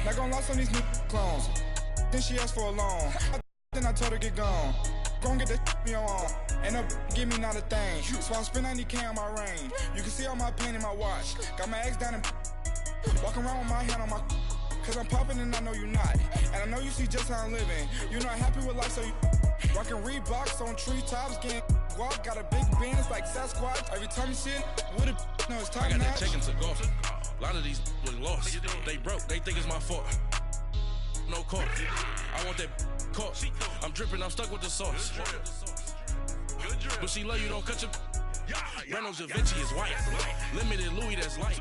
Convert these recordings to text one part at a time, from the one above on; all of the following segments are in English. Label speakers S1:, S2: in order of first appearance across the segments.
S1: Not gonna lie on these new clones. Then she asked for a loan. Then I told her get gone. Gon' get that me on. And up give me not a thing. So I'm spending 90K on my range. You can see all my pain in my watch. Got my ex down and walking around with my hand on my. Cause I'm popping and I know you not. And I know you see just how I'm living. You're not happy with life, so you rockin' Reeboks on treetops, getting guap. Got a big Benz like Sasquatch. Every time you see it, with it, no, it's top notch. I got that check into golf. A lot of these was lost. They broke. They think it's my fault. No court. I want that court. I'm dripping. I'm stuck with the sauce. But she love you, don't cut your. Reynolds Da Vinci is white. Limited Louis, that's light.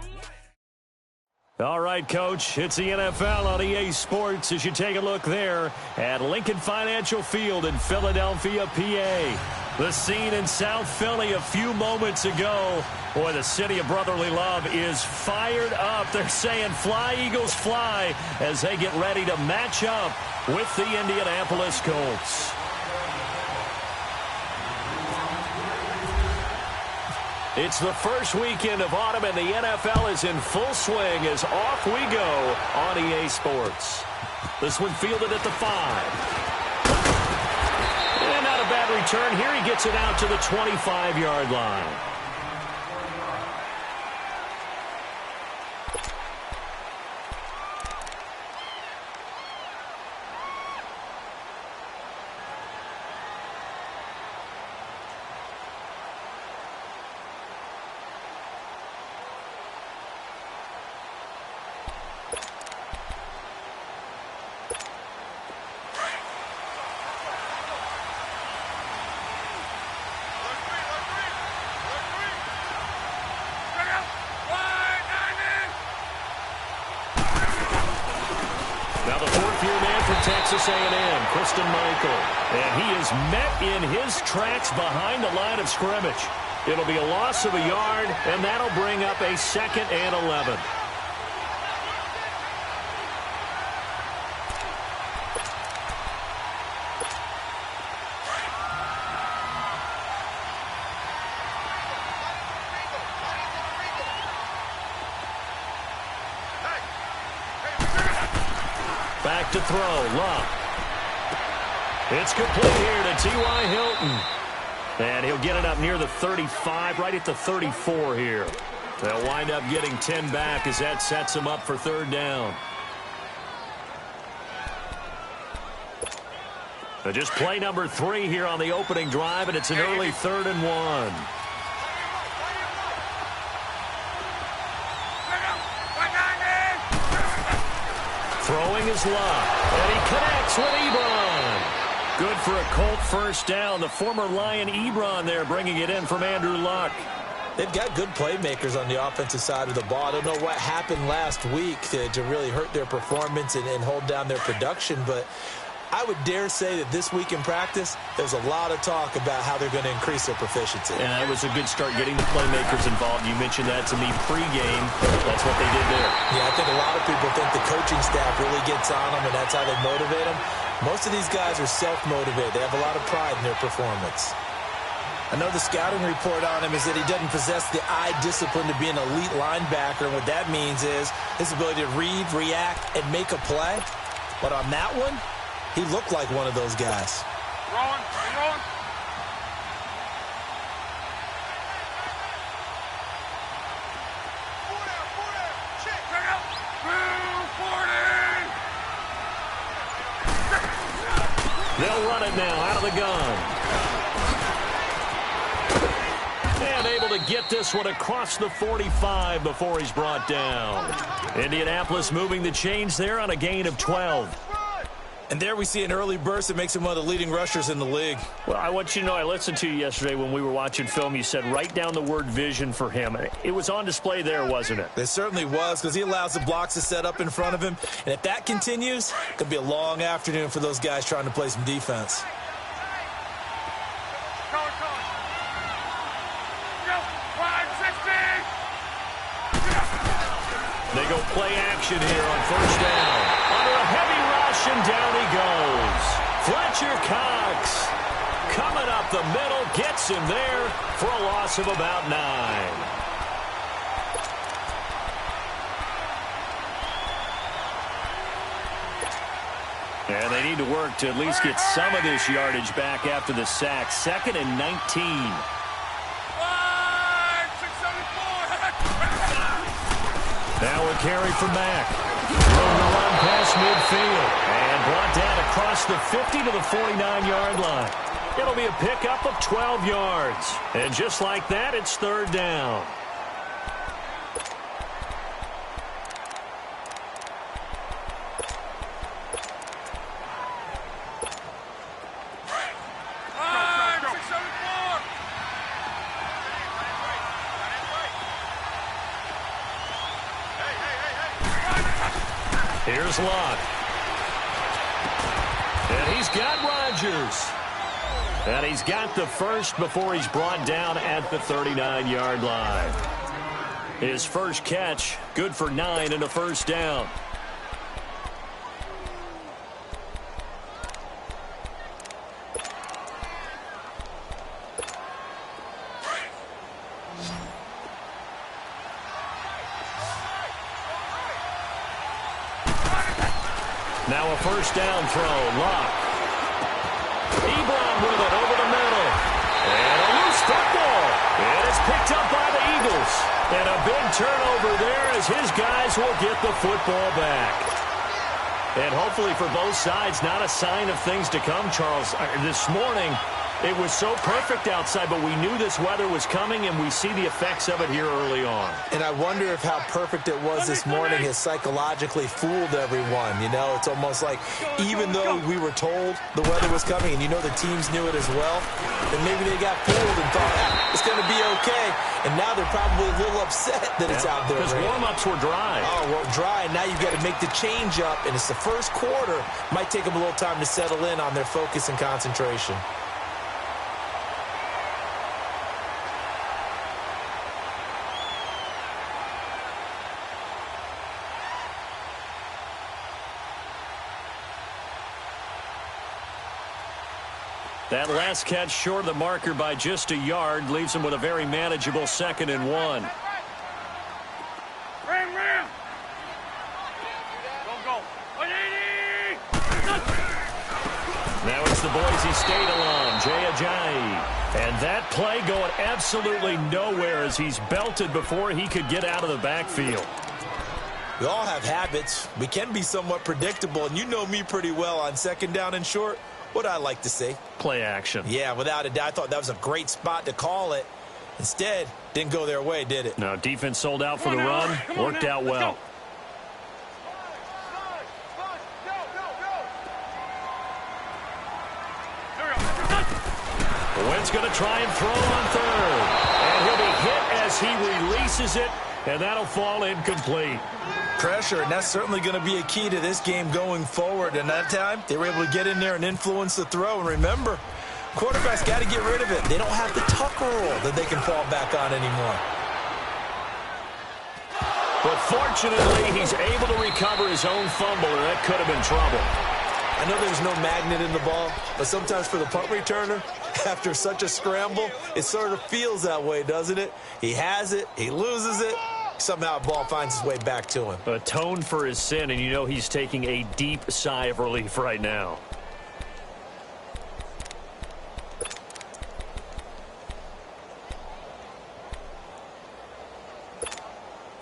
S2: All right, Coach, it's the NFL on EA Sports as you take a look there at Lincoln Financial Field in Philadelphia, PA. The scene in South Philly a few moments ago. Boy, the city of brotherly love is fired up. They're saying fly, Eagles, fly as they get ready to match up with the Indianapolis Colts. It's the first weekend of autumn, and the NFL is in full swing as off we go on EA Sports. This one fielded at the 5. And not a bad return here. He gets it out to the 25-yard line. Texas A&M, Christian Michael. And he is met in his tracks behind the line of scrimmage. It'll be a loss of a yard, and that'll bring up a 2nd and 11. Back to throw, Love. It's complete here to T.Y. Hilton. And he'll get it up near the 35, right at the 34 here. They'll wind up getting 10 back as that sets him up for 3rd down. Just play number 3 here on the opening drive, and it's an early 3rd and 1. Throwing is Luck, and he connects with Ebron. Good for a Colt first down. The former Lion Ebron there bringing it in from Andrew Luck.
S3: They've got good playmakers on the offensive side of the ball. I don't know what happened last week to really hurt their performance and hold down their production, but I would dare say that this week in practice, there's a lot of talk about how they're going to increase their proficiency.
S2: And that was a good start getting the playmakers involved. You mentioned that to me pregame. That's what they did there.
S3: Yeah, I think a lot of people think the coaching staff really gets on them, and that's how they motivate them. Most of these guys are self-motivated. They have a lot of pride in their performance. I know the scouting report on him is that he doesn't possess the eye discipline to be an elite linebacker. And what that means is his ability to read, react, and make a play. But on that one, he looked like one of those guys.
S4: Rolling.
S2: They'll run it now out of the gun. And able to get this one across the 45 before he's brought down. Indianapolis moving the chains there on a gain of 12.
S3: And there we see an early burst that makes him one of the leading rushers in the league.
S2: Well, I want you to know, I listened to you yesterday when we were watching film. You said write down the word vision for him. It was on display there, wasn't it?
S3: It certainly was, because he allows the blocks to set up in front of him. And if that continues, it could be a long afternoon for those guys trying to play some defense.
S2: They go play action here on first down. Under a heavy rush, and down he goes. Fletcher Cox coming up the middle, gets him there for a loss of about 9. And they need to work to at least get some of this yardage back after the sack. 2nd and 19. Now a carry from Mack. From the run past midfield. And brought down across the 50 to the 49-yard line. It'll be a pickup of 12 yards. And just like that, it's 3rd down. Here's Locke. And he's got Rodgers. And he's got the first before he's brought down at the 39-yard line. His first catch, good for 9 and a first down. Now a first down throw. Locke. Ebron with it over the middle. And a loose football. And it's picked up by the Eagles. And a big turnover there as his guys will get the football back. And hopefully for both sides, not a sign of things to come, Charles. This morning, it was so perfect outside, but we knew this weather was coming, and we see the effects of it here early on.
S3: And I wonder if how perfect it was this morning has psychologically fooled everyone. You know, it's almost like even though we were told the weather was coming, and you know the teams knew it as well, then maybe they got fooled and thought, it's going to be okay. And now they're probably a little upset that it's out there.
S2: Because warm-ups were dry.
S3: Oh, well, dry, and now you've got to make the change up, and it's the first quarter. Might take them a little time to settle in on their focus and concentration.
S2: That last catch short of the marker by just a yard leaves him with a very manageable 2nd and 1. Now it's the Boise State alum, Jay Ajayi. And that play going absolutely nowhere as he's belted before he could get out of the backfield.
S3: We all have habits. We can be somewhat predictable, and you know me pretty well on 2nd down and short. What I like to say?
S2: Play action.
S3: Yeah, without a doubt. I thought that was a great spot to call it. Instead, didn't go their way, did it?
S2: No, defense sold out for the run. Worked out well. Wentz going to try and throw on 3rd. And he'll be hit as he releases it, and that'll fall incomplete.
S3: Pressure, and that's certainly going to be a key to this game going forward. And that time, they were able to get in there and influence the throw. And remember, quarterbacks got to get rid of it. They don't have the tuck rule that they can fall back on anymore.
S2: But fortunately, he's able to recover his own fumble, or that could have been trouble.
S3: I know there's no magnet in the ball, but sometimes for the punt returner, after such a scramble, it sort of feels that way, doesn't it? He has it, he loses it. Somehow the ball finds its way back to him.
S2: Atoned for his sin, and you know he's taking a deep sigh of relief right now.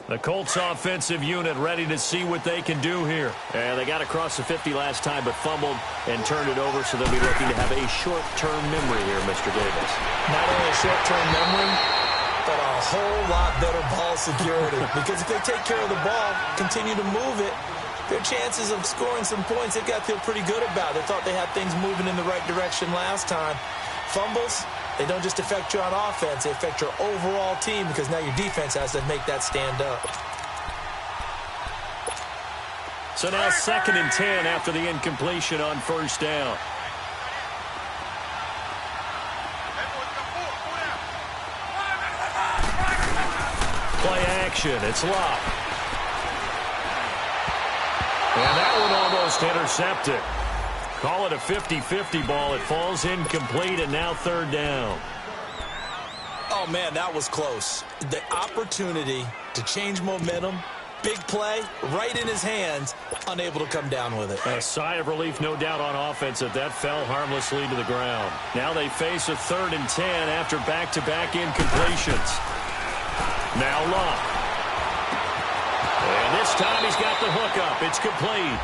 S2: The Colts offensive unit ready to see what they can do here. And they got across the 50 last time, but fumbled and turned it over, so they'll be looking to have a short-term memory here, Mr. Davis.
S3: Not only a short-term memory, but a whole lot better ball security. Because if they take care of the ball, continue to move it, their chances of scoring some points, they've got to feel pretty good about. They thought they had things moving in the right direction last time. Fumbles, they don't just affect you on offense, they affect your overall team because now your defense has to make that stand up.
S2: So now 2nd and 10 after the incompletion on 1st down. Play action, it's Locke. And that one almost intercepted. Call it a 50-50 ball. It falls incomplete, and now 3rd down.
S3: Oh, man, that was close. The opportunity to change momentum Big play, right in his hands, unable to come down with it.
S2: A sigh of relief, no doubt, on offense that fell harmlessly to the ground. Now they face a 3rd and 10 after back-to-back incompletions. Now Luck. And this time he's got the hook up. It's complete.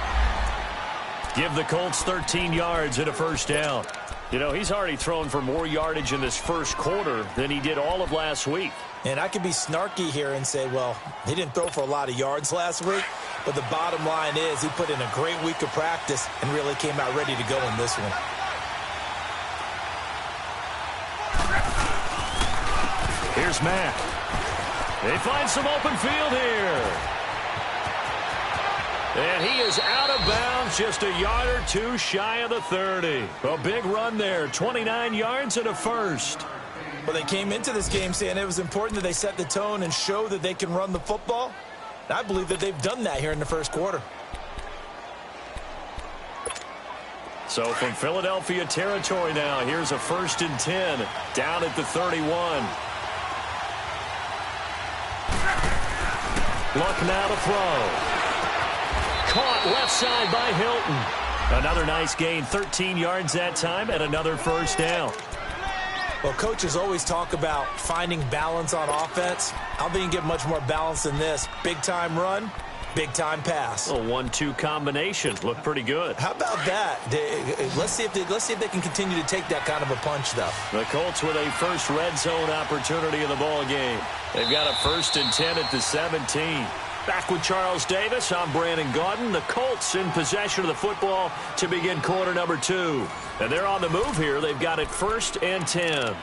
S2: Give the Colts 13 yards and a first down. You know, he's already thrown for more yardage in this first quarter than he did all of last week.
S3: And I could be snarky here and say, well, he didn't throw for a lot of yards last week, but the bottom line is he put in a great week of practice and really came out ready to go in this one.
S2: Here's Matt. They find some open field here. And he is out of bounds, just a yard or two shy of the 30. A big run there, 29 yards and a first.
S3: Well, they came into this game saying it was important that they set the tone and show that they can run the football. And I believe that they've done that here in the first quarter.
S2: So from Philadelphia territory now, here's a 1st and 10 down at the 31. Luck now to throw. Caught left side by Hilton. Another nice gain, 13 yards that time, and another first down.
S3: Well, coaches always talk about finding balance on offense. I don't think you can get much more balance than this. Big-time run, big-time pass.
S2: A 1-2 combination. Looked pretty good.
S3: How about that? Let's see if they can continue to take that kind of a punch, though.
S2: The Colts with a first red zone opportunity in the ball game. They've got a 1st and 10 at the 17. Back with Charles Davis, I'm Brandon Gaudin. The Colts in possession of the football to begin quarter number 2. And they're on the move here. They've got it 1st and 10.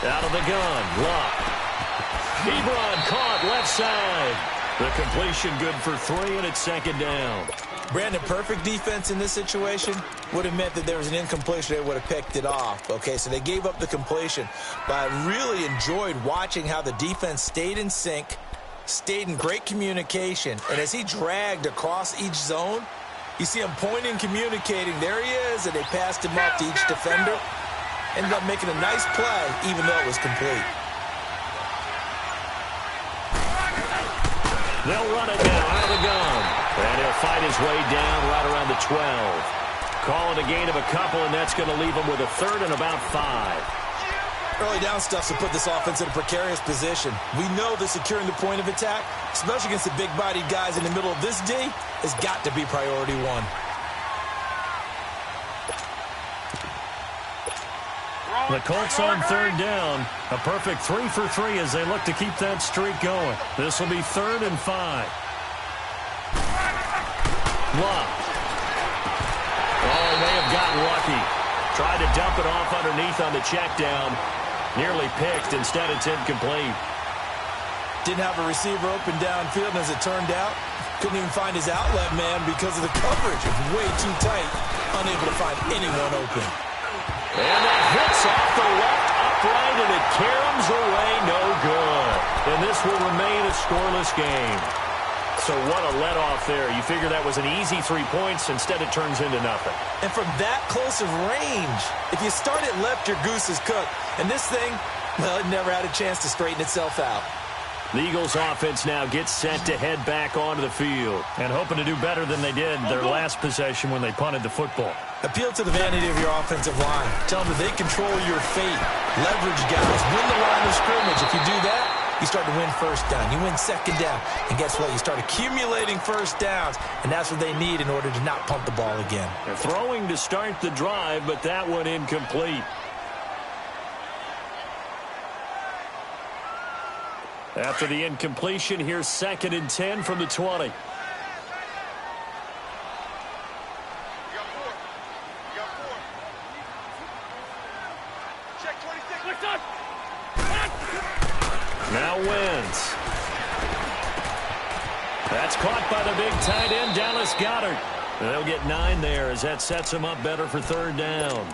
S2: Out of the gun, Luck. Ebron caught left side. The completion good for 3, and it's 2nd down.
S3: Brandon, perfect defense in this situation would have meant that there was an incompletion. They would have picked it off. Okay, so they gave up the completion. But I really enjoyed watching how the defense stayed in sync, stayed in great communication. And as he dragged across each zone, you see him pointing, communicating. There he is, and they passed him up to each defender. Ended up making a nice play, even though it was complete.
S2: They'll run it now out of the gun. And he'll fight his way down right around the 12. Call it a gain of a couple, and that's going to leave him with a 3rd and about 5.
S3: Early down stuff to put this offense in a precarious position. We know that securing the point of attack, especially against the big-bodied guys in the middle of this D, has got to be priority 1.
S2: The Colts on 3rd down. A perfect 3 for 3 as they look to keep that streak going. This will be 3rd and 5. Luck. Oh, may have gotten lucky. Tried to dump it off underneath on the check down. Nearly picked. Instead, it's incomplete.
S3: Didn't have a receiver open downfield, and as it turned out, couldn't even find his outlet man because of the coverage. It was way too tight. Unable to find anyone open.
S2: And that hits off the left upright, and it caroms away, no good. And this will remain a scoreless game. So what a let-off there. You figure that was an easy 3 points. Instead, it turns into nothing.
S3: And from that close of range, if you start it left, your goose is cooked. And this thing, well, it never had a chance to straighten itself out.
S2: The Eagles offense now gets set to head back onto the field and hoping to do better than they did their last possession when they punted the football.
S3: Appeal to the vanity of your offensive line. Tell them that they control your fate. Leverage guys. Win the line of scrimmage. If you do that, you start to win first down. You win 2nd down. And guess what? You start accumulating first downs. And that's what they need in order to not punt the ball again.
S2: They're throwing to start the drive, but that one incomplete. After the incompletion, here's 2nd and 10 from the 20. Now wins. That's caught by the big tight end, Dallas Goedert. They'll get 9 there as that sets them up better for 3rd down.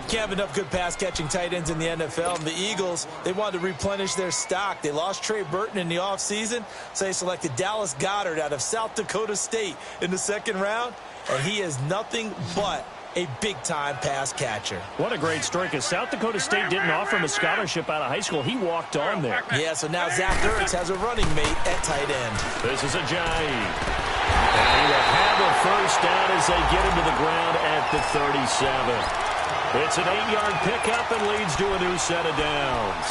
S3: Can't have enough good pass-catching tight ends in the NFL. And the Eagles, they wanted to replenish their stock. They lost Trey Burton in the offseason, so they selected Dallas Goedert out of South Dakota State in the second round, and he is nothing but a big-time pass catcher.
S2: What a great story, because South Dakota State didn't offer him a scholarship out of high school. He walked on there.
S3: Yeah, so now Zach Ertz has a running mate at tight end.
S2: This is Ajayi. And he will have a first down as they get him to the ground at the 37. It's an 8-yard pickup and leads to a new set of downs.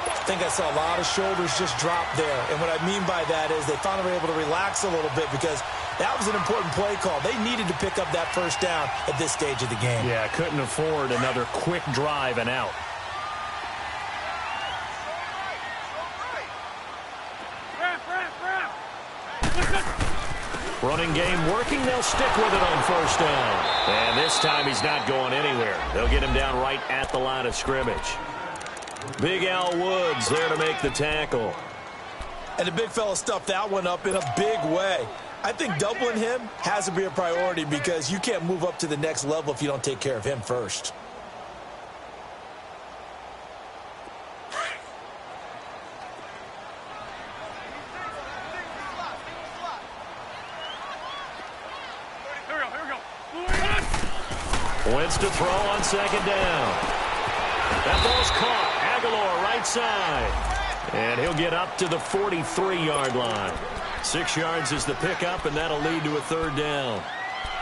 S3: I think I saw a lot of shoulders just drop there. And what I mean by that is they finally were able to relax a little bit because that was an important play call. They needed to pick up that first down at this stage of the game.
S2: Yeah, couldn't afford another quick drive and out. Running game working. They'll stick with it on first down. And this time he's not going anywhere. They'll get him down right at the line of scrimmage. Big Al Woods there to make the tackle.
S3: And the big fella stuffed that one up in a big way. I think doubling him has to be a priority because you can't move up to the next level if you don't take care of him first.
S2: Wentz to throw on second down. That ball's caught. Aguilar right side. And he'll get up to the 43-yard line. 6 yards is the pickup, and that'll lead to a third down.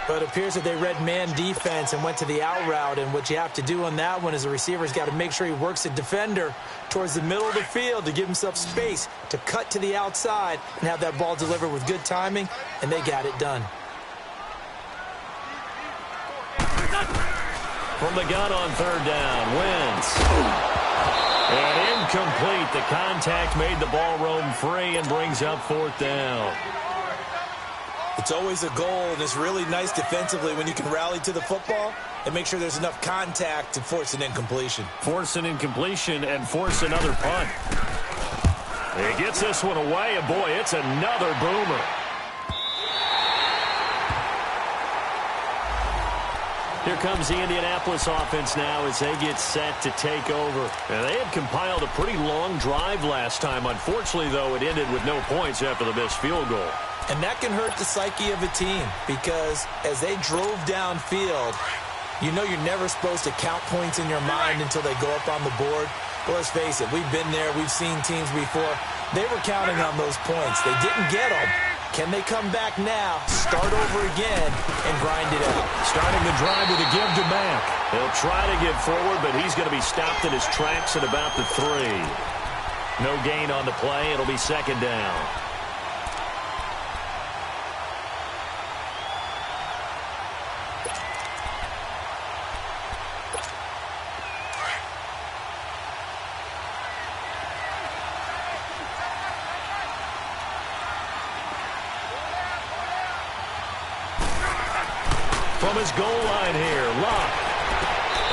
S3: But it appears that they read man defense and went to the out route. And what you have to do on that one is the receiver's got to make sure he works the defender towards the middle of the field to give himself space to cut to the outside and have that ball delivered with good timing, and they got it done.
S2: From the gun on third down, Wentz. And incomplete. The contact made the ball roam free and brings up fourth down.
S3: It's always a goal, and it's really nice defensively when you can rally to the football and make sure there's enough contact to force an incompletion.
S2: Force an incompletion and force another punt. He gets this one away, and boy, it's another boomer. Here comes the Indianapolis offense now as they get set to take over. And they had compiled a pretty long drive last time. Unfortunately, though, it ended with no points after the missed field goal.
S3: And that can hurt the psyche of a team because as they drove downfield, you know you're never supposed to count points in your mind until they go up on the board. But let's face it, we've been there. We've seen teams before. They were counting on those points. They didn't get them. Can they come back now, start over again, and grind it out?
S2: Starting the drive with a give to Mack. He'll try to get forward, but he's going to be stopped in his tracks at about the 3. No gain on the play. It'll be second down. From his goal line here, Luck.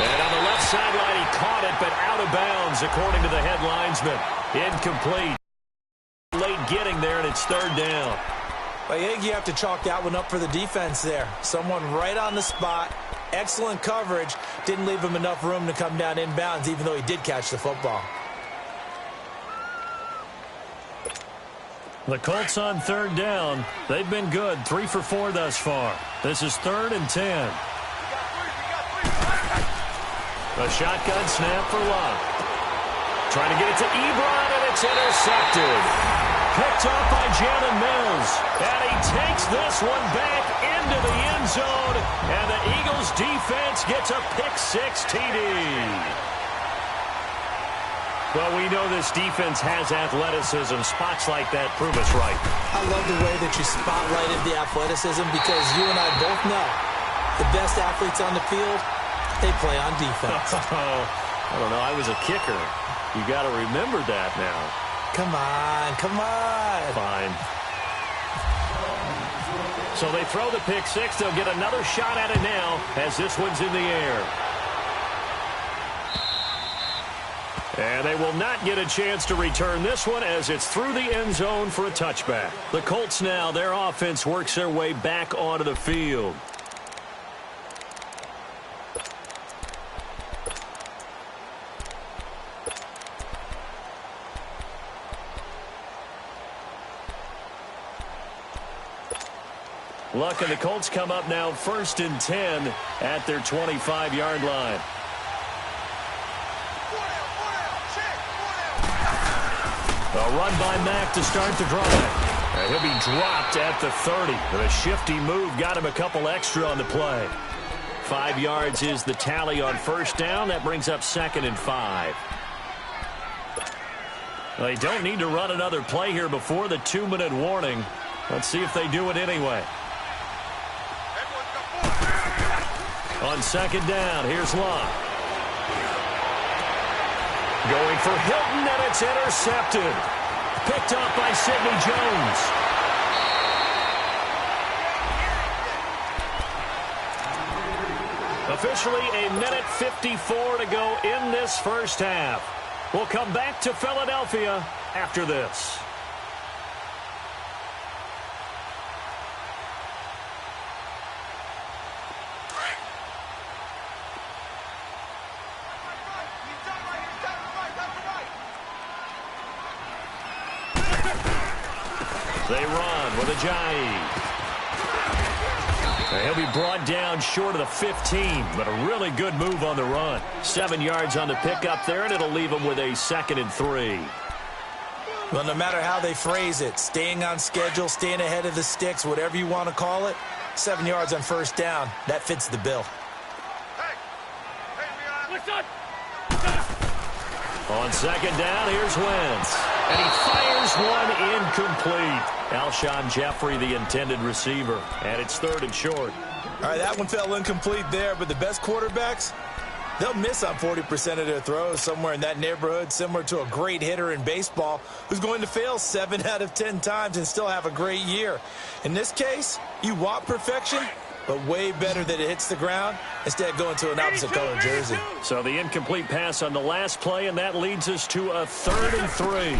S2: And on the left sideline, he caught it, but out of bounds, according to the head linesman. Incomplete. Late getting there, and it's third down.
S3: I think you have to chalk that one up for the defense there. Someone right on the spot. Excellent coverage. Didn't leave him enough room to come down inbounds, even though he did catch the football.
S2: The Colts on third down. They've been good. 3 for 4 thus far. This is 3rd and 10. A shotgun snap for Luck. Trying to get it to Ebron, and it's intercepted. Picked off by Jalen Mills. And he takes this one back into the end zone. And the Eagles defense gets a pick-6 TD. Well, we know this defense has athleticism. Spots like that prove us right.
S3: I love the way that you spotlighted the athleticism because you and I both know the best athletes on the field, they play on defense.
S2: I don't know. I was a kicker. You got to remember that now.
S3: Come on, come on.
S2: Fine. So they throw the pick-6. They'll get another shot at it now as this one's in the air. And they will not get a chance to return this one as it's through the end zone for a touchback. The Colts now, their offense works their way back onto the field. Luck and the Colts come up now 1st and 10 at their 25-yard line. A run by Mack to start the drive. And he'll be dropped at the 30. But a shifty move got him a couple extra on the play. 5 yards is the tally on 1st down. That brings up 2nd and 5. They don't need to run another play here before the 2-minute warning. Let's see if they do it anyway. On 2nd down, here's Locke. Going for Hilton, and it's intercepted. Picked up by Sidney Jones. Officially a minute 54 to go in this first half. We'll come back to Philadelphia after this. They run with Ajayi. He'll be brought down short of the 15, but a really good move on the run. 7 yards on the pickup there, and it'll leave him with a 2nd and 3.
S3: Well, no matter how they phrase it, staying on schedule, staying ahead of the sticks, whatever you want to call it, 7 yards on 1st down, that fits the bill.
S2: On 2nd down, here's Wentz. And he fires one incomplete. Alshon Jeffrey, the intended receiver. And it's 3rd and short.
S3: All right, that one fell incomplete there, but the best quarterbacks, they'll miss on 40% of their throws, somewhere in that neighborhood, similar to a great hitter in baseball who's going to fail 7 out of 10 times and still have a great year. In this case, you want perfection, but way better that it hits the ground instead of going to an opposite color jersey.
S2: So the incomplete pass on the last play, and that leads us to a 3rd and 3.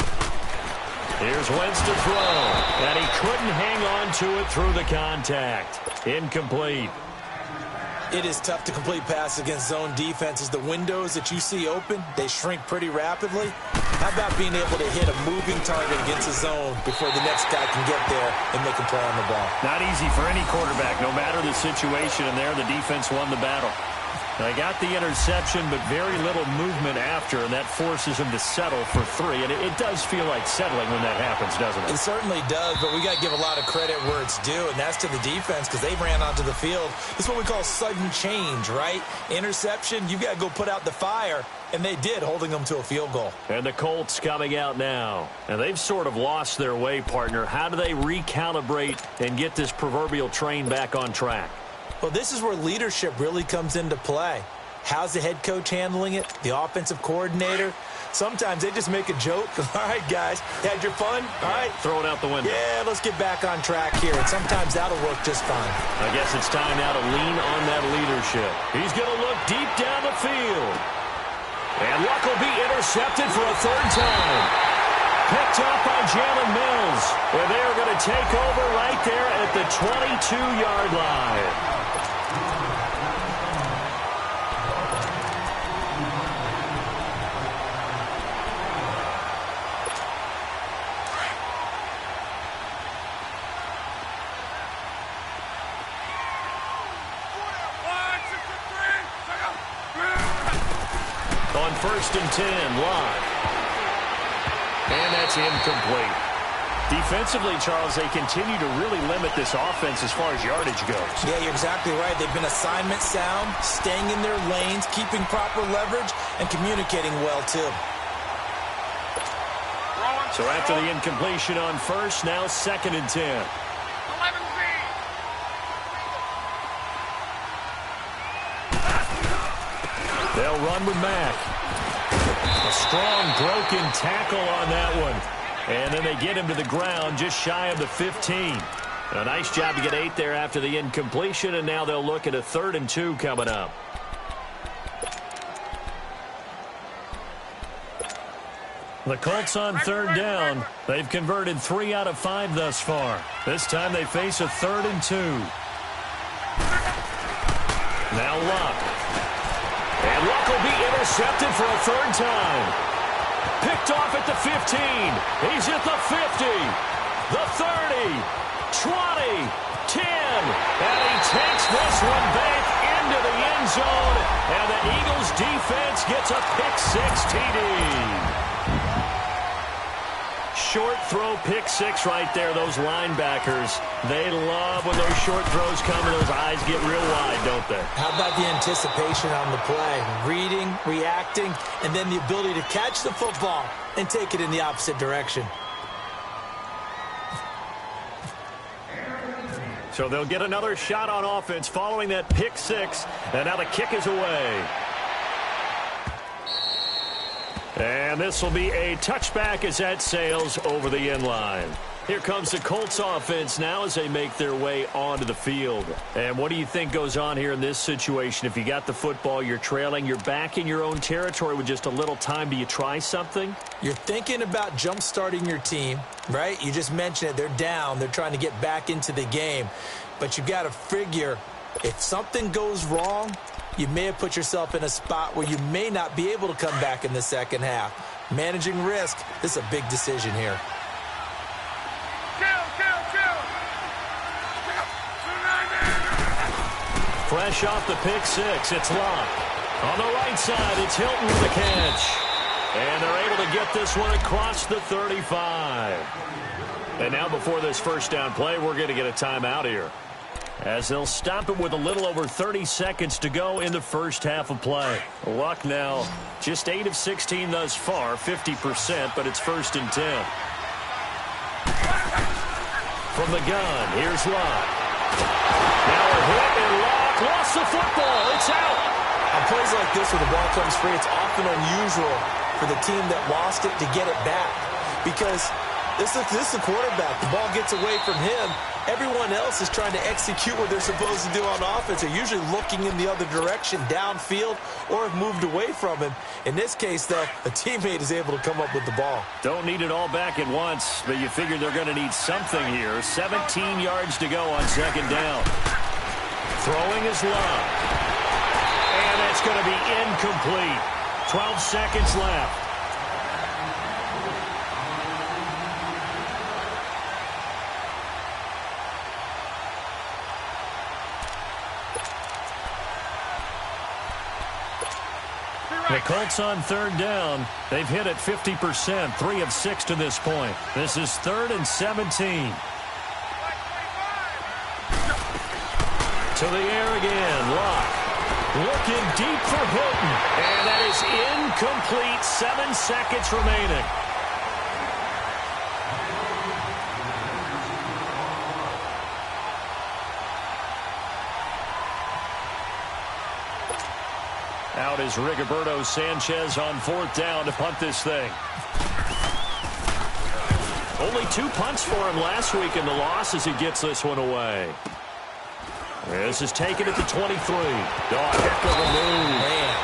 S2: Here's Wentz to throw, and he couldn't hang on to it through the contact. Incomplete.
S3: It is tough to complete passes against zone defenses. The windows that you see open, they shrink pretty rapidly. How about being able to hit a moving target against a zone before the next guy can get there and make a play on the ball?
S2: Not easy for any quarterback, no matter the situation, and there the defense won the battle. They got the interception, but very little movement after, and that forces him to settle for 3. And it does feel like settling when that happens, doesn't it?
S3: It certainly does, but we got to give a lot of credit where it's due, and that's to the defense because they ran onto the field. It's what we call sudden change, right? Interception, you got to go put out the fire, and they did, holding them to a field goal.
S2: And the Colts coming out now. And they've sort of lost their way, partner. How do they recalibrate and get this proverbial train back on track?
S3: Well, this is where leadership really comes into play. How's the head coach handling it? The offensive coordinator? Sometimes they just make a joke. All right, guys, had your fun? All right.
S2: Throw it out the window.
S3: Yeah, let's get back on track here. And sometimes that'll work just fine.
S2: I guess it's time now to lean on that leadership. He's going to look deep down the field. And Luck will be intercepted for a 3rd time. Picked up by Jalen Mills. And they're going to take over right there at the 22-yard line. On 1st and 10, Locke. And that's incomplete. Defensively, Charles, they continue to really limit this offense as far as yardage goes.
S3: Yeah, you're exactly right. They've been assignment sound, staying in their lanes, keeping proper leverage, and communicating well, too.
S2: So after the incompletion on 1st, now 2nd and 10. They'll run with Mack. A strong broken tackle on that one. And then they get him to the ground just shy of the 15. A nice job to get 8 there after the incompletion, and now they'll look at a 3rd and 2 coming up. The Colts on 3rd down. They've converted 3 out of 5 thus far. This time they face a 3rd and 2. Now Luck. And Luck will be intercepted for a 3rd time. Picked off at the 15. He's at the 50. The 30. 20. 10. takes this one back into the end zone, and the Eagles defense gets a pick-6 TD. Short throw, pick-6 right there. Those linebackers, they love when those short throws come and those eyes get real wide, don't they?
S3: How about the anticipation on the play? Reading, reacting, and then the ability to catch the football and take it in the opposite direction.
S2: So they'll get another shot on offense following that pick-6, and now the kick is away. And this will be a touchback as that sails over the end line. Here comes the Colts offense now as they make their way onto the field. And what do you think goes on here in this situation? If you got the football, you're trailing, you're back in your own territory with just a little time. Do you try something?
S3: You're thinking about jump-starting your team, right? You just mentioned it. They're down. They're trying to get back into the game. But you've got to figure if something goes wrong, you may have put yourself in a spot where you may not be able to come back in the second half. Managing risk, this is a big decision here.
S2: Fresh off the pick-6, it's Locke. On the right side, it's Hilton with the catch. And they're able to get this one across the 35. And now before this first down play, we're going to get a timeout here, as they'll stop it with a little over 30 seconds to go in the first half of play. Luck now just 8 of 16 thus far, 50%, but it's 1st and 10. From the gun, here's Luck. Now a hit, and Luck lost the football. It's out.
S3: On plays like this where the ball comes free, it's often unusual for the team that lost it to get it back, because this is the quarterback. The ball gets away from him. Everyone else is trying to execute what they're supposed to do on offense. They're usually looking in the other direction, downfield, or have moved away from him. In this case, though, a teammate is able to come up with the ball.
S2: Don't need it all back at once, but you figure they're going to need something here. 17 yards to go on second down. Throwing is Love. And that's going to be incomplete. 12 seconds left. The Colts on third down. They've hit it 50%, 3 of 6 to this point. This is 3rd and 17. To the air again, Locke. Looking deep for Hilton. And that is incomplete. 7 seconds remaining. Out is Rigoberto Sanchez on 4th down to punt this thing. Only 2 punts for him last week in the loss as he gets this one away. This is taken at the 23. Oh, heck of a move. Man.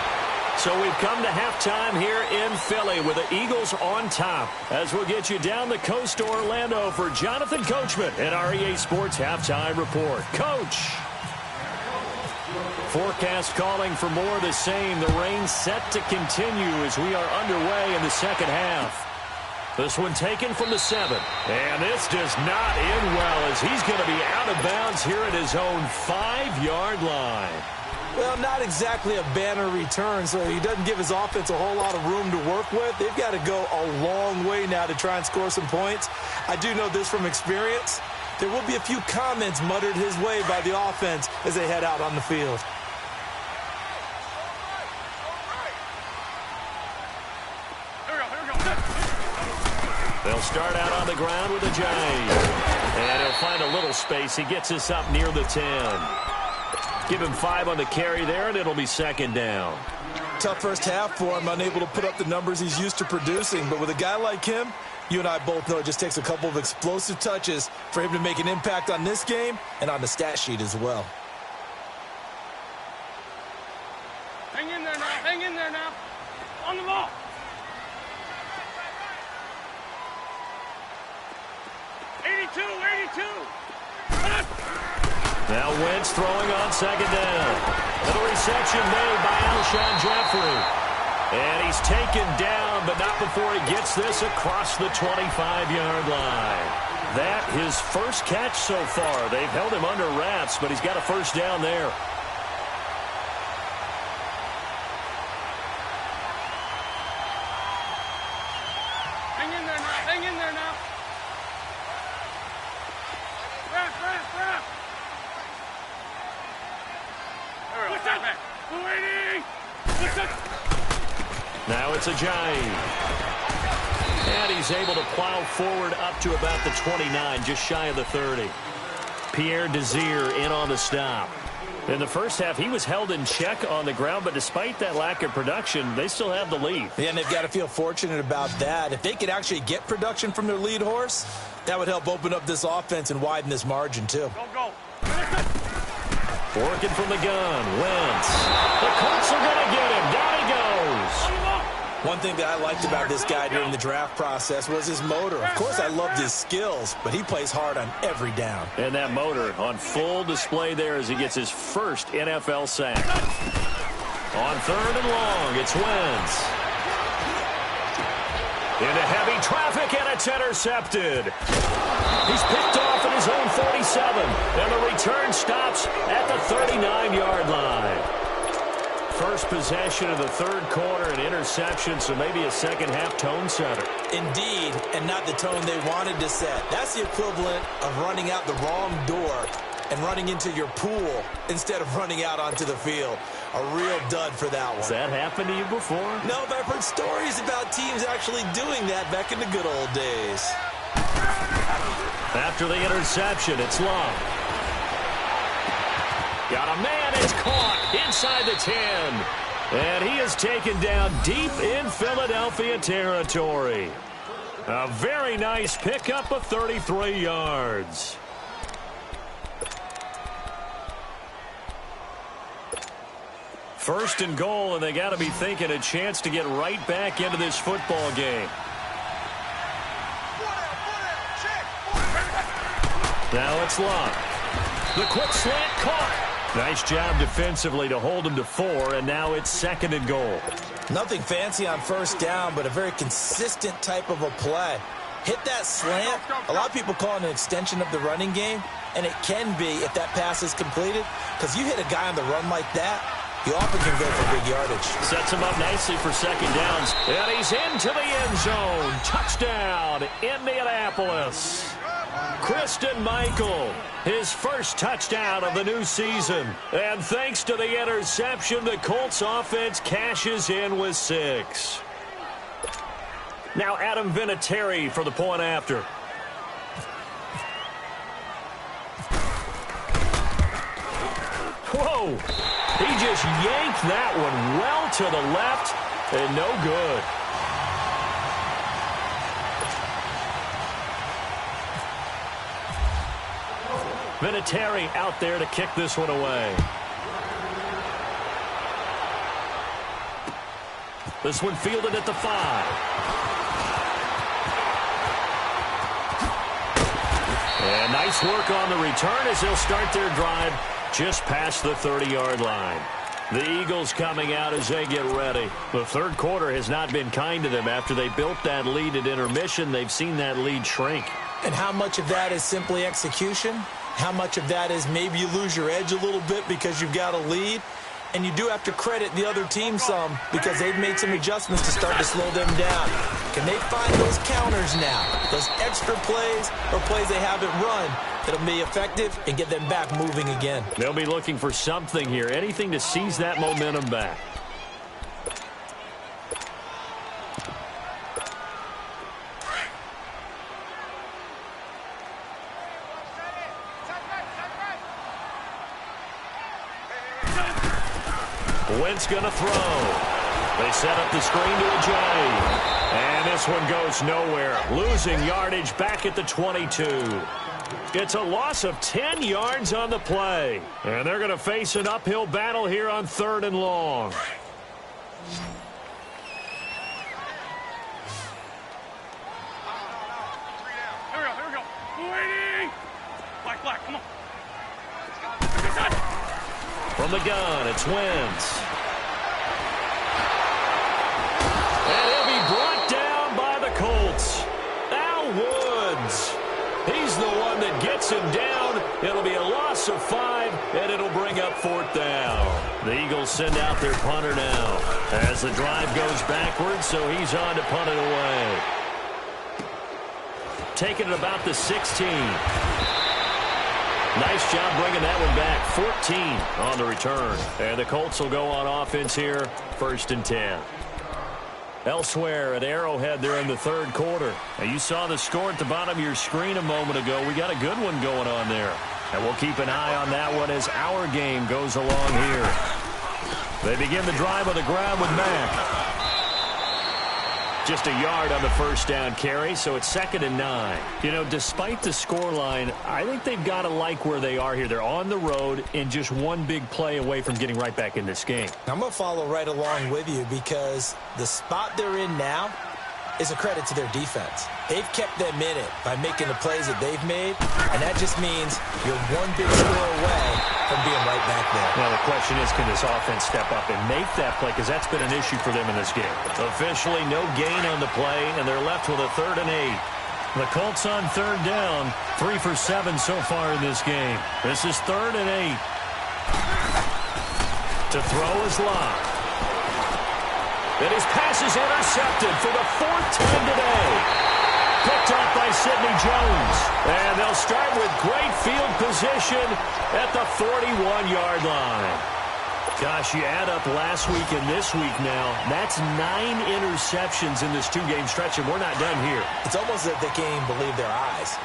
S2: So we've come to halftime here in Philly with the Eagles on top, as we'll get you down the coast to Orlando for Jonathan Coachman and our EA Sports Halftime Report. Coach. Forecast calling for more of the same. The rain set to continue as we are underway in the second half. This one taken from the 7. And this does not end well, as he's going to be out of bounds here at his own 5-yard line.
S3: Well, not exactly a banner return, so he doesn't give his offense a whole lot of room to work with. They've got to go a long way now to try and score some points. I do know this from experience. There will be a few comments muttered his way by the offense as they head out on the field.
S2: They'll start out on the ground with a Giant. And he'll find a little space. He gets us up near the 10. Give him 5 on the carry there, and it'll be 2nd down.
S3: Tough first half for him, unable to put up the numbers he's used to producing. But with a guy like him, you and I both know it just takes a couple of explosive touches for him to make an impact on this game and on the stat sheet as well.
S4: Hang in there now. Hang in there now. On the ball.
S2: Now Wentz throwing on 2nd down. Little reception made by Alshon Jeffrey. And he's taken down, but not before he gets this across the 25-yard line. that his first catch so far. They've held him under wraps, but he's got a first down there.
S4: Hang in there now. Hang in there now. Wrap. What's that? Waiting. What's that?
S2: Now it's a Giant. And he's able to plow forward up to about the 29, just shy of the 30. Pierre Desir in on the stop. In the first half, he was held in check on the ground, but despite that lack of production, they still have the lead.
S3: Yeah, and they've got to feel fortunate about that. If they could actually get production from their lead horse, that would help open up this offense and widen this margin, too.
S4: Go.
S2: Working from the gun, Wentz. The Colts are going to get him. Down he goes.
S3: One thing that I liked about this guy during the draft process was his motor. Of course, I loved his skills, but he plays hard on every down.
S2: And that motor on full display there as he gets his first NFL sack. On 3rd and long, it's Wentz. Into heavy traffic, and it's intercepted. He's picked off at his own 47, and the return stops at the 39-yard line. First possession of the third quarter, an interception, so maybe a second-half tone setter.
S3: Indeed, and not the tone they wanted to set. That's the equivalent of running out the wrong door and running into your pool instead of running out onto the field. A real dud for that one.
S2: Has that happened to you before?
S3: No, but I've heard stories about teams actually doing that back in the good old days.
S2: After the interception, it's Love. Got a man, it's caught inside the 10. And he is taken down deep in Philadelphia territory. A very nice pickup of 33 yards. First and goal, and they got to be thinking a chance to get right back into this football game. Now it's Love. The quick slant caught. Nice job defensively to hold him to 4, and now it's 2nd and goal.
S3: Nothing fancy on first down, but a very consistent type of a play. Hit that slant. A lot of people call it an extension of the running game, and it can be if that pass is completed, because you hit a guy on the run like that, you often can go for big yardage.
S2: Sets him up nicely for second downs, and he's into the end zone. Touchdown, Indianapolis. Christian Michael, his first touchdown of the new season. And thanks to the interception, the Colts offense cashes in with 6. Now Adam Vinatieri for the point after. Whoa! He just yanked that one well to the left, and no good. Vinatieri out there to kick this one away. This one fielded at the 5. And nice work on the return as they'll start their drive just past the 30-yard line. The Eagles coming out as they get ready. The third quarter has not been kind to them. After they built that lead at intermission, they've seen that lead shrink.
S3: And how much of that is simply execution? How much of that is maybe you lose your edge a little bit because you've got a lead? And you do have to credit the other team some because they've made some adjustments to start to slow them down. Can they find those counters now, those extra plays or plays they haven't run that'll be effective and get them back moving again?
S2: They'll be looking for something here, anything to seize that momentum back. Wentz going to throw. They set up the screen to Ajayi. And this one goes nowhere. Losing yardage back at the 22. It's a loss of 10 yards on the play. And they're going to face an uphill battle here on 3rd and long.
S4: Here we go. Waiting. Black, come on.
S2: From the gun, it's Wentz. And he'll be brought down by the Colts. Al Woods. He's knocks him down. It'll be a loss of 5, and it'll bring up 4th down. The Eagles send out their punter now as the drive goes backwards, so he's on to punt it away. Taking it about the 16. Nice job bringing that one back. 14 on the return. And the Colts will go on offense here, 1st and 10. Elsewhere at Arrowhead there in the 3rd quarter. And you saw the score at the bottom of your screen a moment ago. We got a good one going on there. And we'll keep an eye on that one as our game goes along here. They begin the drive on the ground with Mack. Just a yard on the 1st down carry, so it's 2nd and 9. You know, despite the scoreline, I think they've got to like where they are here. They're on the road and just one big play away from getting right back in this game.
S3: I'm going to follow right along with you because the spot they're in now is a credit to their defense. They've kept them in it by making the plays that they've made, and that just means you're one big score away from being right back there.
S2: Now, the question is, can this offense step up and make that play? Because that's been an issue for them in this game. Officially, no gain on the play, and they're left with a 3rd and 8. The Colts on 3rd down, 3 for 7 so far in this game. This is 3rd and 8. To throw is Locke. And his pass is intercepted for the 4th time today. Picked up by Sidney Jones. And they'll start with great field position at the 41-yard line. Gosh, you add up last week and this week now, that's 9 interceptions in this 2-game stretch, and we're not done here.
S3: It's almost that they can't even believe their eyes.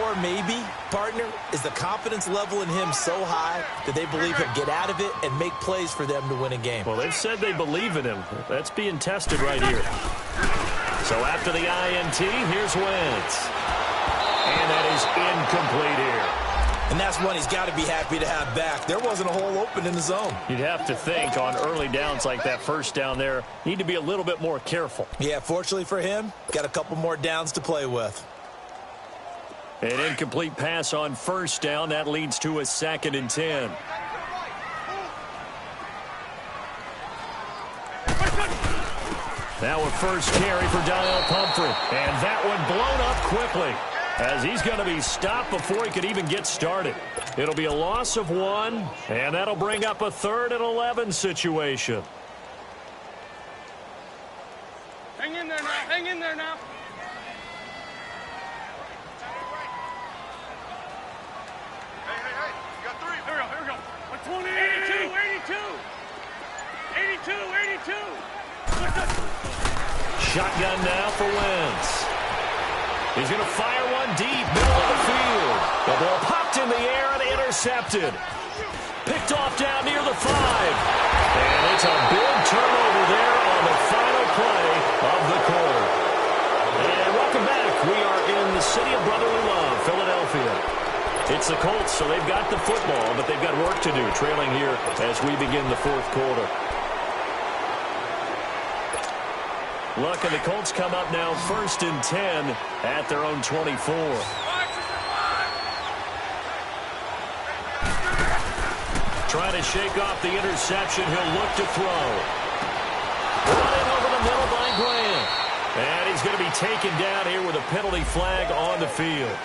S3: Or maybe, partner, is the confidence level in him so high that they believe he'll get out of it and make plays for them to win a game.
S2: Well, they've said they believe in him. That's being tested right here. So after the INT, here's Wentz. And that is incomplete here.
S3: And that's one he's got to be happy to have back. There wasn't a hole open in the zone.
S2: You'd have to think on early downs like that 1st down there, need to be a little bit more careful.
S3: Yeah, fortunately for him, got a couple more downs to play with.
S2: An incomplete pass on 1st down. That leads to a 2nd and 10. Now a first carry for Donnell Pumphrey. And that one blown up quickly as he's going to be stopped before he could even get started. It'll be a loss of 1, and that'll bring up a 3rd and 11 situation.
S4: Hang in there now. Hang in there now. You got 3. Here we go. 120. 82.
S2: Shotgun now for Wentz. He's going to fire one deep, middle of the field. The ball popped in the air and intercepted. Picked off down near the 5. And it's a big turnover there on the final play of the quarter. And welcome back. We are in the city of brotherly love, Philadelphia. It's the Colts, so they've got the football, but they've got work to do, trailing here as we begin the 4th quarter. Look, and the Colts come up now 1st and 10 at their own 24. Trying to shake off the interception. He'll look to throw. Brought in over the middle by Grant. And he's going to be taken down here with a penalty flag on the field.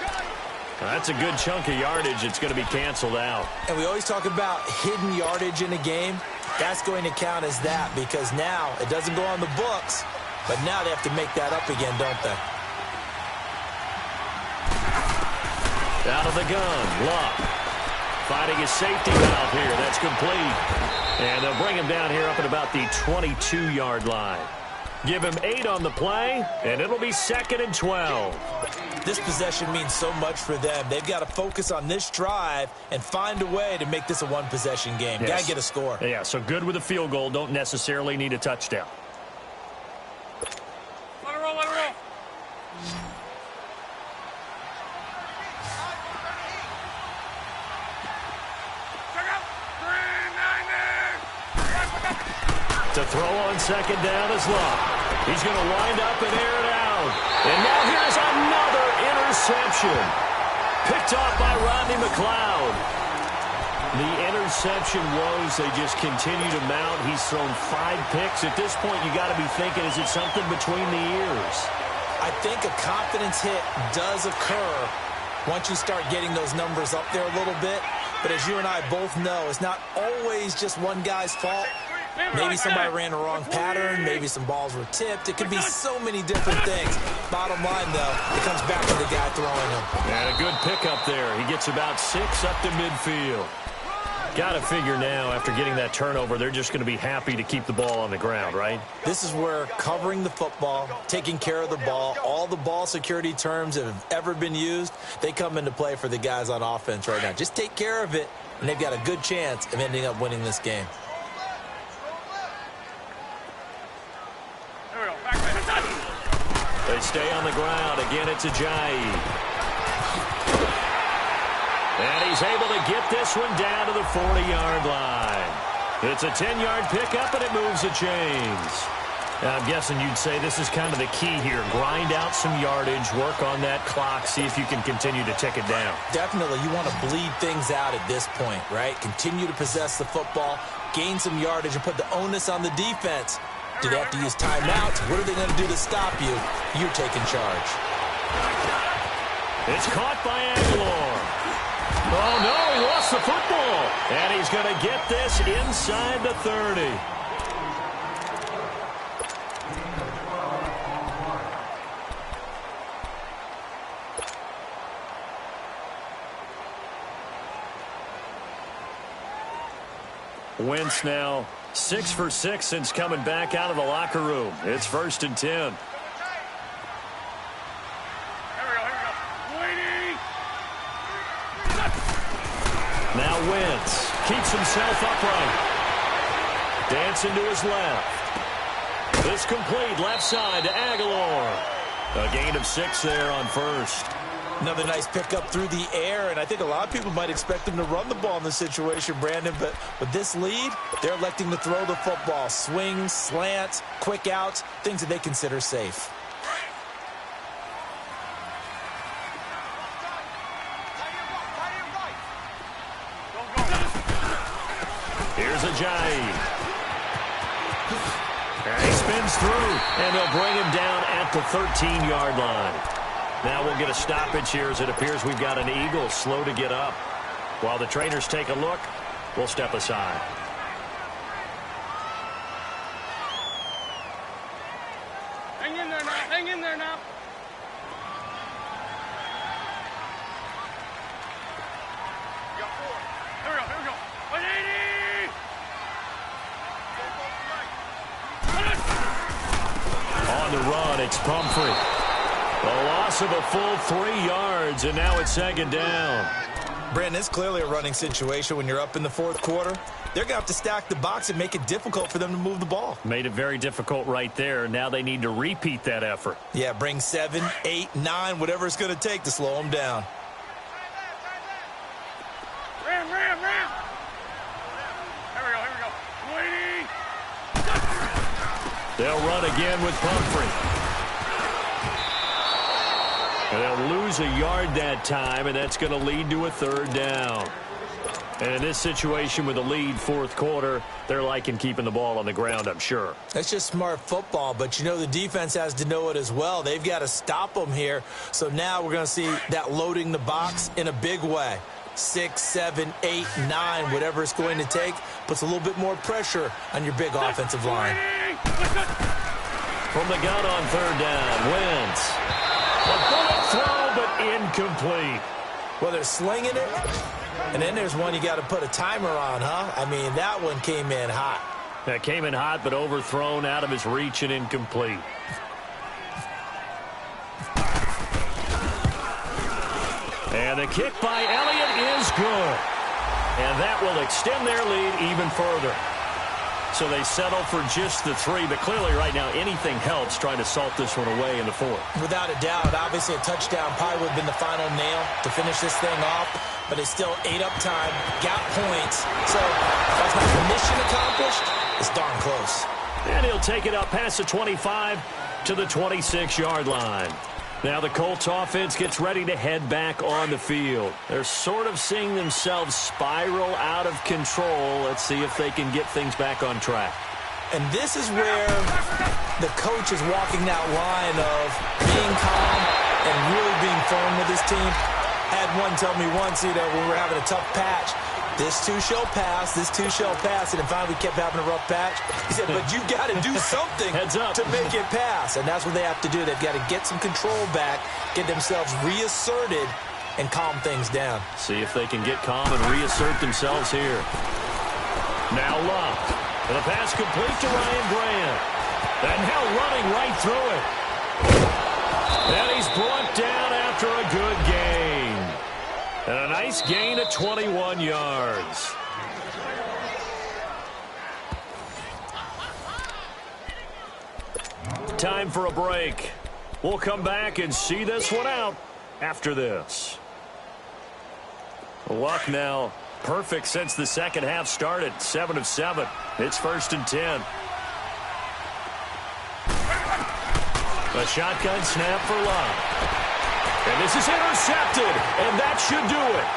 S2: That's a good chunk of yardage. It's going to be canceled out.
S3: And we always talk about hidden yardage in a game. That's going to count as that because now it doesn't go on the books, but now they have to make that up again, don't they?
S2: Out of the gun, Locke. Finding his safety valve here. That's complete. And they'll bring him down here up at about the 22-yard line. Give him 8 on the play, and it'll be 2nd and 12.
S3: This possession means so much for them. They've got to focus on this drive and find a way to make this a one-possession game.
S2: Yes.
S3: Got to get a score.
S2: Yeah, so good with a field goal. Don't necessarily need a touchdown.
S4: Let it roll. Check out. 390.
S2: To throw on 2nd down is Locke. He's going to wind up and air it out. And now here's another interception. Picked off by Rodney McLeod. The interception woes, they just continue to mount. He's thrown 5 picks. At this point, you got to be thinking, is it something between the ears?
S3: I think a confidence hit does occur once you start getting those numbers up there a little bit. But as you and I both know, it's not always just one guy's fault. Maybe somebody ran a wrong pattern. Maybe some balls were tipped. It could be so many different things. Bottom line, though, it comes back to the guy throwing them.
S2: And a good pickup there. He gets about 6 up to midfield. Got to figure now, after getting that turnover, they're just going to be happy to keep the ball on the ground, right?
S3: This is where covering the football, taking care of the ball, all the ball security terms that have ever been used, they come into play for the guys on offense right now. Just take care of it, and they've got a good chance of ending up winning this game.
S2: They stay on the ground. Again, it's Ajayi. And he's able to get this one down to the 40-yard line. It's a 10-yard pickup, and it moves the chains. Now, I'm guessing you'd say this is kind of the key here. Grind out some yardage, work on that clock, see if you can continue to tick it down.
S3: Definitely. You want to bleed things out at this point, right? Continue to possess the football, gain some yardage, and put the onus on the defense. Do they have to use timeouts? What are they going to do to stop you? You're taking charge.
S2: It's caught by Aguilar. Oh, no, he lost the football. And he's going to get this inside the 30. Wentz now 6 for 6 since coming back out of the locker room. It's 1st and 10.
S4: Here we go. Waiting.
S2: Now Wentz keeps himself upright. Dancing to his left. This complete left side to Aguilar. A gain of 6 there on 1st.
S3: Another nice pickup through the air, and I think a lot of people might expect them to run the ball in this situation, Brandon, but with this lead, they're electing to throw the football. Swings, slants, quick outs, things that they consider safe.
S2: Here's Ajayi. And he spins through, and they'll bring him down at the 13-yard line. Now we'll get a stoppage here as it appears we've got an Eagle slow to get up. While the trainers take a look, we'll step aside.
S4: Hang in there now. Hang in there now. Here we go. 180.
S2: On the run, it's Pumphrey. A loss of a full 3 yards, and now it's 2nd down.
S3: Brandon, it's clearly a running situation when you're up in the 4th quarter. They're going to have to stack the box and make it difficult for them to move the ball.
S2: Made it very difficult right there. Now they need to repeat that effort.
S3: Yeah, bring 7, 8, 9, whatever it's going to take to slow them down.
S4: Ram. Here we go. Waiting.
S2: They'll run again with Pumphrey. And they'll lose a yard that time, and that's going to lead to a 3rd down. And in this situation with a lead 4th quarter, they're liking keeping the ball on the ground, I'm sure.
S3: That's just smart football, but you know the defense has to know it as well. They've got to stop them here. So now we're going to see that loading the box in a big way. 6, 7, 8, 9, whatever it's going to take, puts a little bit more pressure on your big offensive line.
S2: From the gun on 3rd down, Wentz. A bullet throw, but incomplete.
S3: Well, they're slinging it, and then there's one you got to put a timer on, huh? I mean, that one came in hot.
S2: That came in hot, but overthrown, out of his reach, and incomplete. And the kick by Elliott is good. And that will extend their lead even further. So they settle for just the 3, but clearly right now anything helps trying to salt this one away in the 4th.
S3: Without a doubt, obviously a touchdown probably would have been the final nail to finish this thing off, but it's still ate up time, got points. So that's not the mission accomplished. It's darn close.
S2: And he'll take it up past the 25 to the 26-yard line. Now the Colts offense gets ready to head back on the field. They're sort of seeing themselves spiral out of control. Let's see if they can get things back on track.
S3: And this is where the coach is walking that line of being calm and really being firm with his team. Had one tell me once, when we were having a tough patch, this too shall pass, this too shall pass, and then finally we kept having a rough patch. He said, but you've got to do something to make it pass, and that's what they have to do. They've got to get some control back, get themselves reasserted, and calm things down.
S2: See if they can get calm and reassert themselves here. Now Luck. And the pass complete to Ryan Grant. And now running right through it. And he's brought down after a good gain. And a nice gain of 21 yards. Time for a break. We'll come back and see this one out after this. Luck now perfect since the second half started. 7 of 7. It's 1st and 10. A shotgun snap for Luck. And this is intercepted, and that should do it.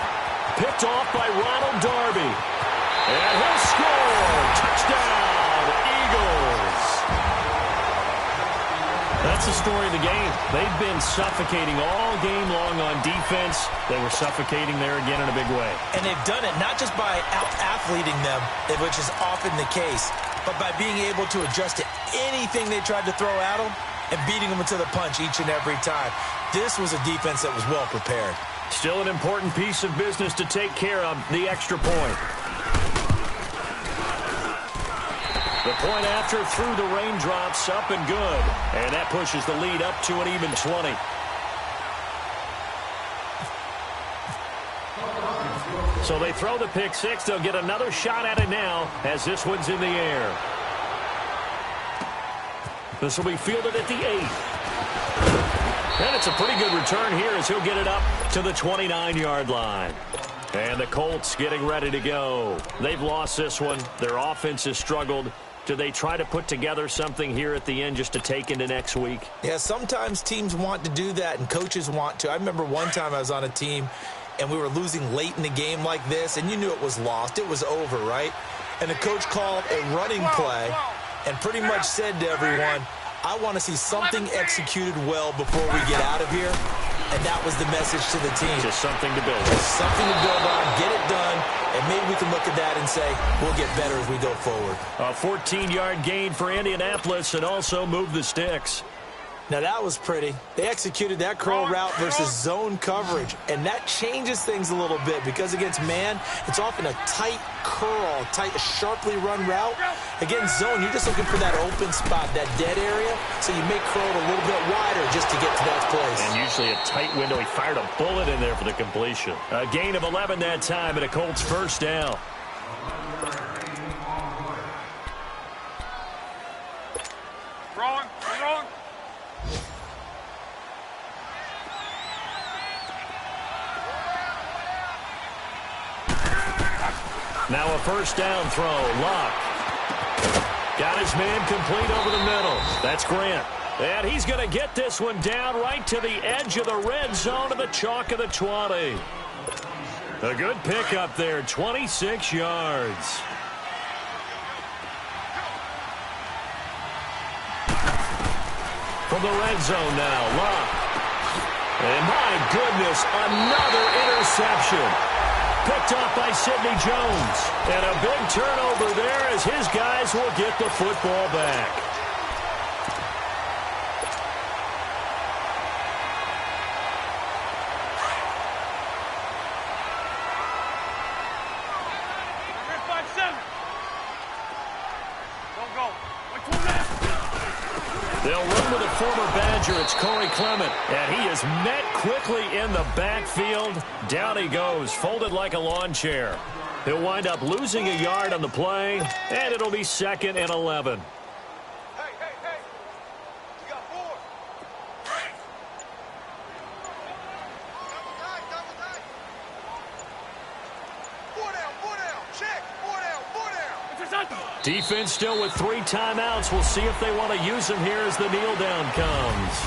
S2: Picked off by Ronald Darby. And he'll score. Touchdown, Eagles. That's the story of the game. They've been suffocating all game long on defense. They were suffocating there again in a big way.
S3: And they've done it not just by out-athleting them, which is often the case, but by being able to adjust to anything they tried to throw at them and beating them into the punch each and every time. This was a defense that was well prepared.
S2: Still an important piece of business to take care of, the extra point. The point after through the raindrops, up and good. And that pushes the lead up to an even 20. So they throw the pick six. They'll get another shot at it now as this one's in the air. This will be fielded at the 8. And it's a pretty good return here as he'll get it up to the 29-yard line. And the Colts getting ready to go. They've lost this one. Their offense has struggled. Do they try to put together something here at the end just to take into next week?
S3: Yeah, sometimes teams want to do that and coaches want to. I remember one time I was on a team and we were losing late in the game like this, and you knew it was lost. It was over, right? And the coach called a running play and pretty much said to everyone, I want to see something executed well before we get out of here. And that was the message to the team.
S2: Just something to build.
S3: Just something to build on, get it done, and maybe we can look at that and say we'll get better as we go forward.
S2: A 14-yard gain for Indianapolis and also move the sticks.
S3: Now that was pretty. They executed that curl route versus zone coverage, and that changes things a little bit because against man, it's often a tight curl, sharply run route. Against zone, you're just looking for that open spot, that dead area, so you make curl a little bit wider just to get to that place.
S2: And usually a tight window. He fired a bullet in there for the completion. A gain of 11 that time, and a Colts first down.
S4: Wrong.
S2: Now a first down throw. Luck. Got his man complete over the middle. That's Grant. And he's going to get this one down right to the edge of the red zone of the chalk of the 20. A good pickup there, 26 yards. From the red zone now, Luck. And my goodness, another interception. Picked off by Sidney Jones. And a big turnover there as his guys will get the football back. They'll run with a former Badger. It's Corey Clement. And he is met quickly in the backfield. Down he goes, folded like a lawn chair. He'll wind up losing a yard on the play, and it'll be 2nd and 11.
S4: Hey. You got 4. Four down. Check. 4 down.
S2: Defense still with 3 timeouts. We'll see if they want to use them here as the kneel down comes.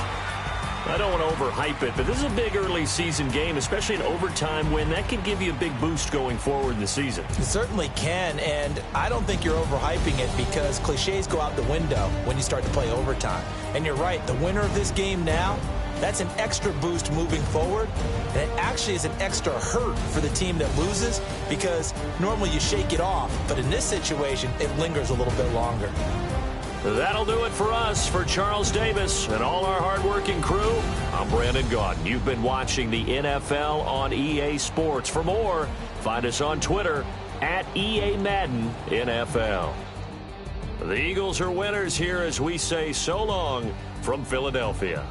S2: I don't want to overhype it, but this is a big early season game, especially an overtime win. That can give you a big boost going forward in the season.
S3: It certainly can, and I don't think you're overhyping it because cliches go out the window when you start to play overtime. And you're right, the winner of this game now that's an extra boost moving forward. And it actually is an extra hurt for the team that loses because normally you shake it off. But in this situation, it lingers a little bit longer.
S2: That'll do it for us. For Charles Davis and all our hardworking crew, I'm Brandon Gaudin. You've been watching the NFL on EA Sports. For more, find us on Twitter at EA Madden NFL. The Eagles are winners here as we say so long from Philadelphia.